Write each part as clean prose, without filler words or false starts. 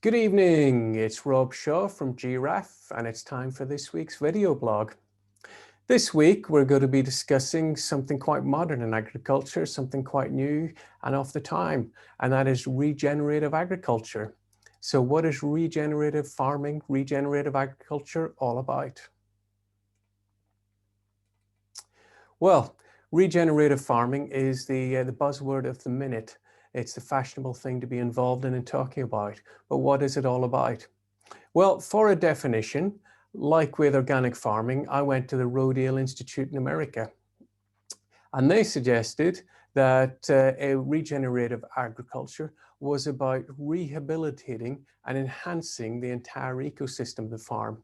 Good evening, it's Rob Shaw from GRAF and it's time for this week's video blog. This week we're going to be discussing something quite modern in agriculture, something quite new and off the time, and that is regenerative agriculture. So what is regenerative farming, regenerative agriculture all about? Well, regenerative farming is the buzzword of the minute. It's the fashionable thing to be involved in and talking about. But what is it all about? Well, for a definition, like with organic farming, I went to the Rodale Institute in America. And they suggested that a regenerative agriculture was about rehabilitating and enhancing the entire ecosystem of the farm.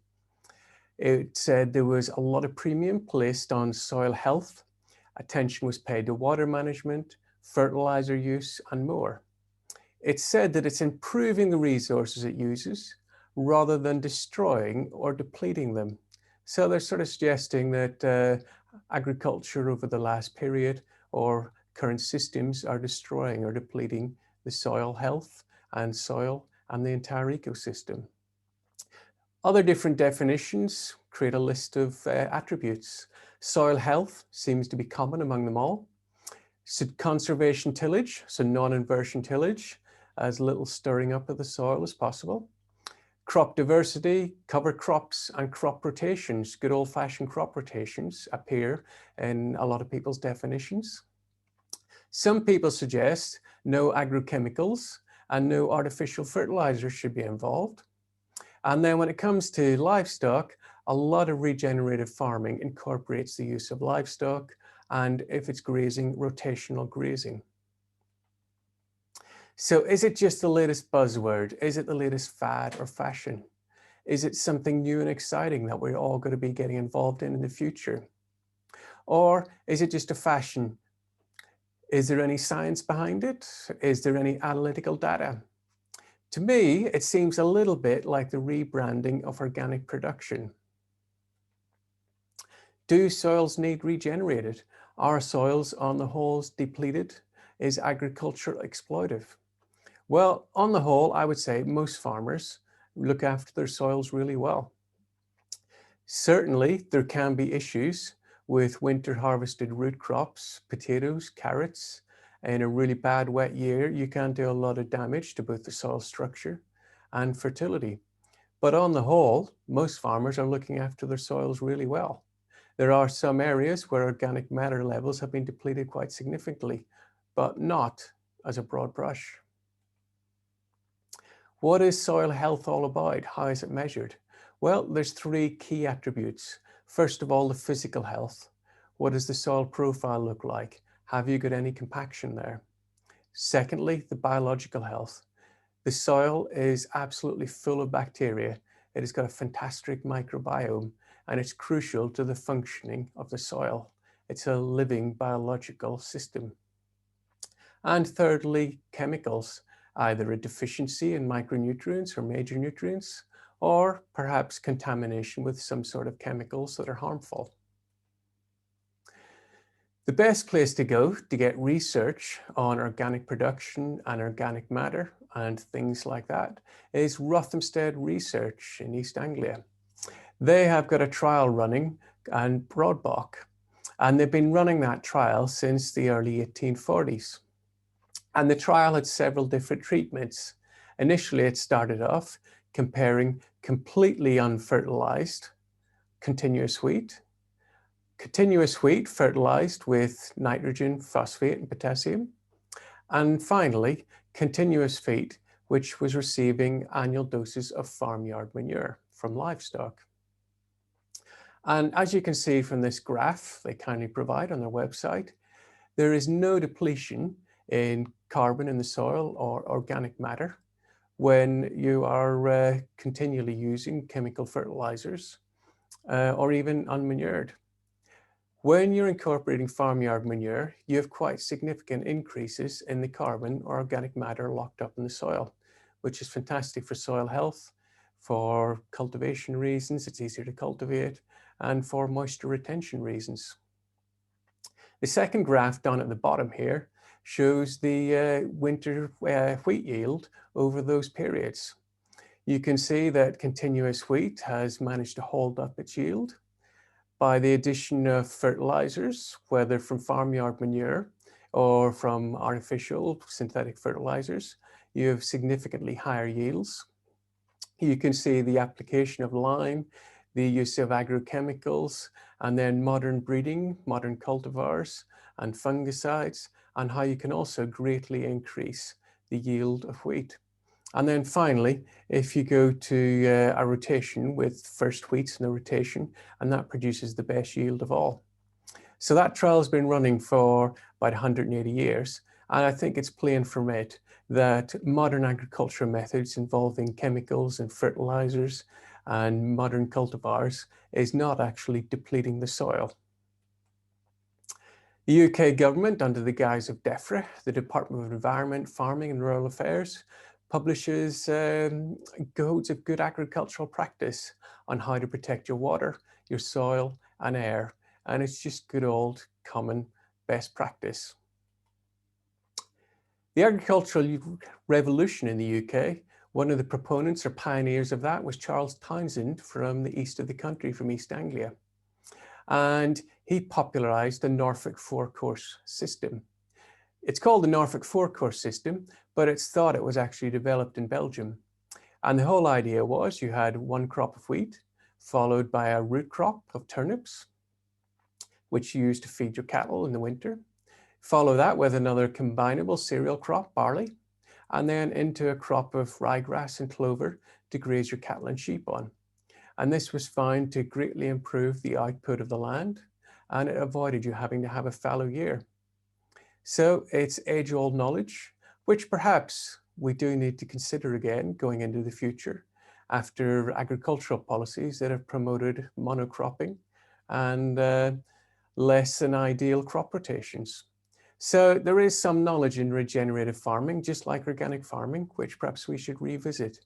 It said there was a lot of premium placed on soil health, attention was paid to water management, fertilizer use, and more. It said that it's improving the resources it uses rather than destroying or depleting them. So they're sort of suggesting that agriculture over the last period or current systems are destroying or depleting the soil health and the entire ecosystem. Other different definitions create a list of attributes. Soil health seems to be common among them all. Conservation tillage, so non-inversion tillage, as little stirring up of the soil as possible. Crop diversity, cover crops and crop rotations, good old-fashioned crop rotations appear in a lot of people's definitions. Some people suggest no agrochemicals and no artificial fertilizers should be involved. And then when it comes to livestock, a lot of regenerative farming incorporates the use of livestock, and if it's grazing, rotational grazing. So is it just the latest buzzword? Is it the latest fad or fashion? Is it something new and exciting that we're all going to be getting involved in the future? Or is it just a fashion? Is there any science behind it? Is there any analytical data? To me, it seems a little bit like the rebranding of organic production. Do soils need regenerated? Are soils on the whole depleted? Is agriculture exploitive? Well, on the whole, I would say most farmers look after their soils really well. Certainly, there can be issues with winter harvested root crops, potatoes, carrots. In a really bad wet year, you can do a lot of damage to both the soil structure and fertility. But on the whole, most farmers are looking after their soils really well. There are some areas where organic matter levels have been depleted quite significantly, but not as a broad brush. What is soil health all about? How is it measured? Well, there's three key attributes. First of all, the physical health. What does the soil profile look like? Have you got any compaction there? Secondly, the biological health. The soil is absolutely full of bacteria. It has got a fantastic microbiome and it's crucial to the functioning of the soil. It's a living biological system. And thirdly, chemicals, either a deficiency in micronutrients or major nutrients, or perhaps contamination with some sort of chemicals that are harmful. The best place to go to get research on organic production and organic matter and things like that is Rothamsted Research in East Anglia. They have got a trial running and Broadbach, and they've been running that trial since the early 1840s. And the trial had several different treatments. Initially, it started off comparing completely unfertilized continuous wheat fertilized with nitrogen, phosphate, and potassium, and finally, continuous wheat, which was receiving annual doses of farmyard manure from livestock. And as you can see from this graph they kindly provide on their website, there is no depletion in carbon in the soil or organic matter when you are continually using chemical fertilizers or even unmanured. When you're incorporating farmyard manure, you have quite significant increases in the carbon or organic matter locked up in the soil, which is fantastic for soil health, for cultivation reasons, it's easier to cultivate, and for moisture retention reasons. The second graph down at the bottom here shows the winter wheat yield over those periods. You can see that continuous wheat has managed to hold up its yield. By the addition of fertilizers, whether from farmyard manure or from artificial synthetic fertilizers, you have significantly higher yields. You can see the application of lime, the use of agrochemicals, and then modern breeding, modern cultivars and fungicides, and how you can also greatly increase the yield of wheat. And then finally, if you go to a rotation with first wheats in a rotation, and that produces the best yield of all. So that trial has been running for about 180 years. And I think it's plain from it that modern agricultural methods involving chemicals and fertilizers and modern cultivars is not actually depleting the soil. The UK government, under the guise of Defra, the Department of Environment, Farming and Rural Affairs, publishes codes of good agricultural practice on how to protect your water, your soil and air. And it's just good old common best practice. The agricultural revolution in the UK, one of the proponents or pioneers of that was Charles Townshend from the east of the country, from East Anglia. And he popularized the Norfolk four-course system. It's called the Norfolk four-course system, but it's thought it was actually developed in Belgium. And the whole idea was you had one crop of wheat, followed by a root crop of turnips, which you use to feed your cattle in the winter. Follow that with another combinable cereal crop, barley, and then into a crop of ryegrass and clover to graze your cattle and sheep on. And this was found to greatly improve the output of the land, and it avoided you having to have a fallow year. So it's age-old knowledge, which perhaps we do need to consider again going into the future after agricultural policies that have promoted monocropping and less than ideal crop rotations. So there is some knowledge in regenerative farming, just like organic farming, which perhaps we should revisit.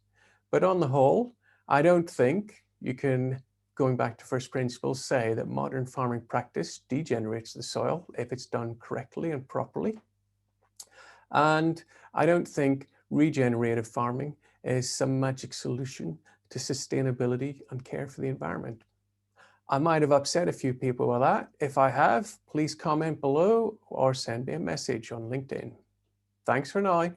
But on the whole, I don't think you can, going back to first principles, say that modern farming practice degenerates the soil if it's done correctly and properly. And I don't think regenerative farming is some magic solution to sustainability and care for the environment. I might have upset a few people with that. If I have, please comment below or send me a message on LinkedIn. Thanks for now.